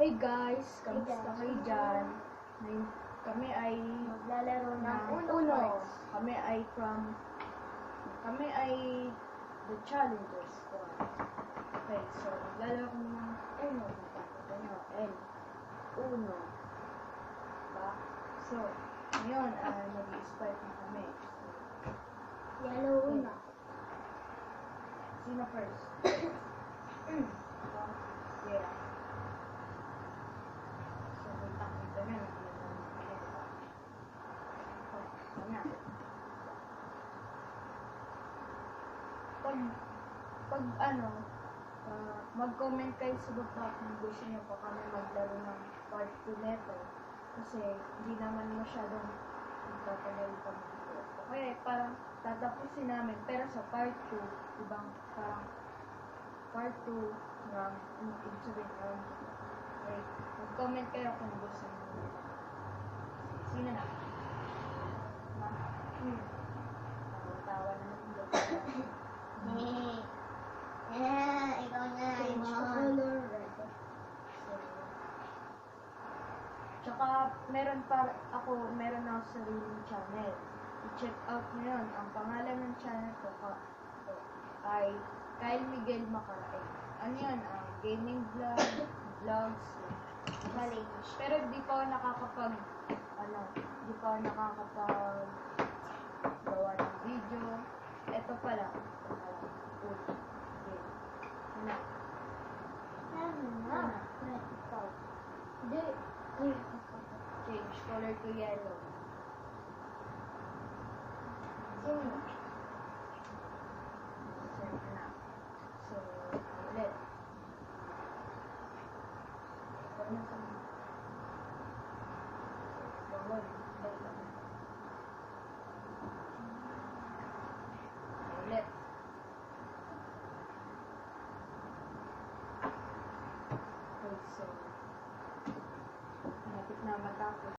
Hey guys, kamusta kayo dyan? Ngayon, kami ay Maglalaro ng Uno. Kami ay the Challengers Squad. Okay, so maglalaro kami ng Uno. Ito nyo, L. Uno. Diba? So, ngayon, nag-i-start na kami. So, Yellow Uno. sino first? Yeah. So, wait lang. Ito na. Mag-comment kayo sa baba kung gusto nyo pa kami maglaro ng part 2 neto. Kasi hindi naman masyadong magtatagal kami dito. Okay, parang tatapusin namin. Pero sa part 2, ibang parang part 2 ng ibig sabihin round 2. Okay, mag-comment kayo kung gusto nyo. Sino na? Tawa naman dito. Ikaw na. Change the color red. So, tsaka meron ako sariling channel. I-check out nyo yun. Ang pangalan ng channel ko ay Kyle Miguel Macaraeg. Ano yun? Gaming vlogs. Pero di pa ako gawa ng video. Ito pala. Change color to yellow. So, ulit. Ulit. Okay, so, malapit na matapos.